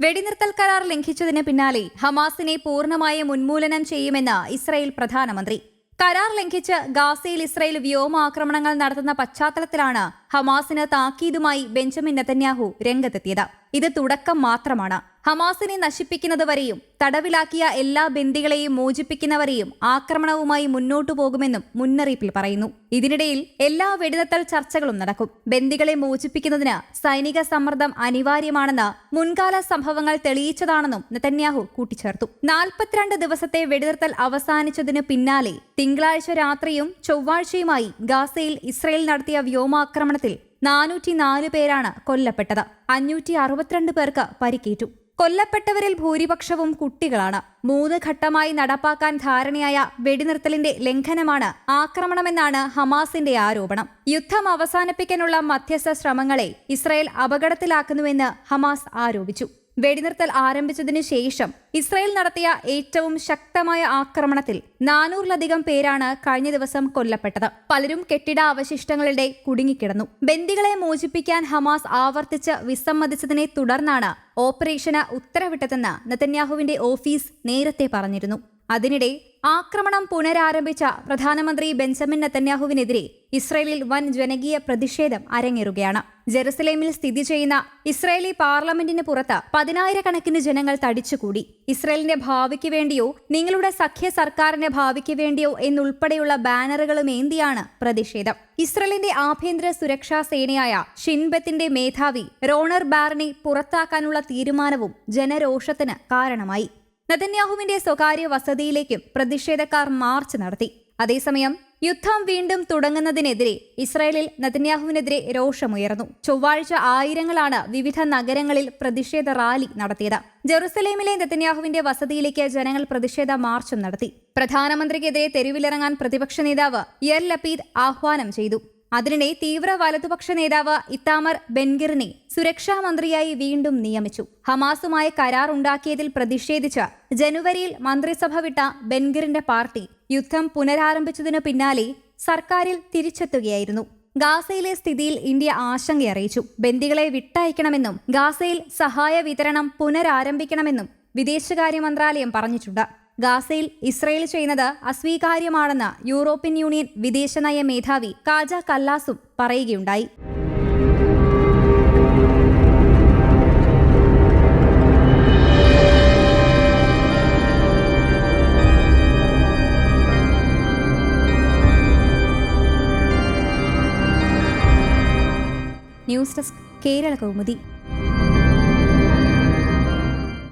വെടിനിർത്തൽ കരാർ ലംഘിച്ചതിന് പിന്നാലെ ഹമാസിനെ പൂർണ്ണമായും ഉന്മൂലനം ചെയ്യുമെന്ന് ഇസ്രായേൽ പ്രധാനമന്ത്രി. കരാർ ലംഘിച്ച് ഗാസയിൽ ഇസ്രായേൽ വ്യോമാക്രമണങ്ങൾ നടത്തുന്ന പശ്ചാത്തലത്തിലാണ് ഹമാസിന് താക്കീതുമായി ബെഞ്ചമിൻ നെതന്യാഹു രംഗത്തെത്തിയത്. ഇത് തുടക്കം മാത്രമാണ്. ഹമാസിനെ നശിപ്പിക്കുന്നതുവരെയും തടവിലാക്കിയ എല്ലാ ബന്ദികളെയും മോചിപ്പിക്കുന്നവരെയും ആക്രമണവുമായി മുന്നോട്ടു പോകുമെന്നും മുന്നറിയിപ്പിൽ പറയുന്നു. ഇതിനിടയിൽ എല്ലാ വെടിനിർത്തൽ ചർച്ചകളും നടക്കും. ബന്ദികളെ മോചിപ്പിക്കുന്നതിന് സൈനിക സമ്മർദ്ദം അനിവാര്യമാണെന്ന് മുൻകാല സംഭവങ്ങൾ തെളിയിച്ചതാണെന്നും നെതന്യാഹു കൂട്ടിച്ചേർത്തു. 42 ദിവസത്തെ വെടിനിർത്തൽ അവസാനിച്ചതിനു പിന്നാലെ തിങ്കളാഴ്ച രാത്രിയും ചൊവ്വാഴ്ചയുമായി ഗാസയിൽ ഇസ്രായേൽ നടത്തിയ വ്യോമാക്രമണത്തിൽ 404 പേരാണ് കൊല്ലപ്പെട്ടത്. 562 പേർക്ക് പരിക്കേറ്റു. കൊല്ലപ്പെട്ടവരിൽ ഭൂരിപക്ഷവും കുട്ടികളാണ്. 3 ഘട്ടമായി നടപ്പാക്കാൻ ധാരണയായ വെടിനിർത്തലിന്റെ ലംഘനമാണ് ആക്രമണമെന്നാണ് ഹമാസിന്റെ ആരോപണം. യുദ്ധം അവസാനിപ്പിക്കാനുള്ള മധ്യസ്ഥ ശ്രമങ്ങളെ ഇസ്രായേൽ അപകടത്തിലാക്കുന്നുവെന്ന് ഹമാസ് ആരോപിച്ചു. വെടിനിർത്തൽ ആരംഭിച്ചതിനു ശേഷം ഇസ്രായേൽ നടത്തിയ ഏറ്റവും ശക്തമായ ആക്രമണത്തിൽ 400-ലധികം പേരാണ് കഴിഞ്ഞ ദിവസം കൊല്ലപ്പെട്ടത്. പലരും കെട്ടിട അവശിഷ്ടങ്ങളുടെ കുടുങ്ങിക്കിടന്നു. ബന്ദികളെ മോചിപ്പിക്കാൻ ഹമാസ് ആവർത്തിച്ച് വിസമ്മതിച്ചതിനെ തുടർന്നാണ് ഓപ്പറേഷന് ഉത്തരവിട്ടതെന്ന് നെതന്യാഹുവിന്റെ ഓഫീസ് നേരത്തെ പറഞ്ഞിരുന്നു. അതിനിടെ ആക്രമണം പുനരാരംഭിച്ച പ്രധാനമന്ത്രി ബെഞ്ചമിൻ നെതന്യാഹുവിനെതിരെ ഇസ്രായേലിൽ വൻ ജനകീയ പ്രതിഷേധം അരങ്ങേറുകയാണ്. ജെറുസലേമിൽ സ്ഥിതി ചെയ്യുന്ന ഇസ്രായേലി പാർലമെന്റിന് പുറത്ത് 10,000-കണക്കിന് ജനങ്ങൾ തടിച്ചുകൂടി. ഇസ്രായേലിന്റെ ഭാവിക്ക് വേണ്ടിയോ നിങ്ങളുടെ സഖ്യ സർക്കാരിന്റെ ഭാവിക്ക് വേണ്ടിയോ എന്നുൾപ്പെടെയുള്ള ബാനറുകളുമേന്തിയാണ് പ്രതിഷേധം. ഇസ്രായേലിന്റെ ആഭ്യന്തര സുരക്ഷാ സേനയായ ഷിൻബെത്തിന്റെ മേധാവി റോണർ ബാറിനെ പുറത്താക്കാനുള്ള തീരുമാനവും ജനരോഷത്തിന് കാരണമായി. നെതന്യാഹുവിന്റെ സ്വകാര്യ വസതിയിലേക്കും പ്രതിഷേധക്കാർ മാർച്ച് നടത്തി. അതേസമയം യുദ്ധം വീണ്ടും തുടങ്ങുന്നതിനെതിരെ ഇസ്രായേലിൽ നെതന്യാഹുവിനെതിരെ രോഷമുയർന്നു. ചൊവ്വാഴ്ച ആയിരങ്ങളാണ് വിവിധ നഗരങ്ങളിൽ പ്രതിഷേധ റാലി നടത്തിയത്. ജെറുസലേമിലെ നെതന്യാഹുവിന്റെ വസതിയിലേക്ക് ജനങ്ങൾ പ്രതിഷേധ മാർച്ചും നടത്തി. പ്രധാനമന്ത്രിക്കെതിരെ തെരുവിലിറങ്ങാൻ പ്രതിപക്ഷ നേതാവ് യർ ലപീദ് ആഹ്വാനം ചെയ്തു. അതിനിടെ തീവ്ര വലതുപക്ഷ നേതാവ് ഇത്താമർ ബെൻഗിറിനെ സുരക്ഷാ മന്ത്രിയായി വീണ്ടും നിയമിച്ചു. ഹമാസുമായി കരാർ ഉണ്ടാക്കിയതിൽ പ്രതിഷേധിച്ച് ജനുവരിയിൽ മന്ത്രിസഭ വിട്ട ബെൻഗിറിന്റെ പാർട്ടി യുദ്ധം പുനരാരംഭിച്ചതിനു പിന്നാലെ സർക്കാരിൽ തിരിച്ചെത്തുകയായിരുന്നു. ഗാസയിലെ സ്ഥിതിയിൽ ഇന്ത്യ ആശങ്കയറിയിച്ചു. ബന്ദികളെ വിട്ടയക്കണമെന്നും ഗാസയിൽ സഹായ വിതരണം പുനരാരംഭിക്കണമെന്നും വിദേശകാര്യ മന്ത്രാലയം പറഞ്ഞിട്ടുണ്ട്. ഗാസയിൽ ഇസ്രായേൽ ചെയ്യുന്നത് അസ്വീകാര്യമാണെന്ന് യൂറോപ്യൻ യൂണിയൻ വിദേശനയ മേധാവി കാജ കല്ലാസും പറയുകയുണ്ടായി. News desk Kerala Kaumudi.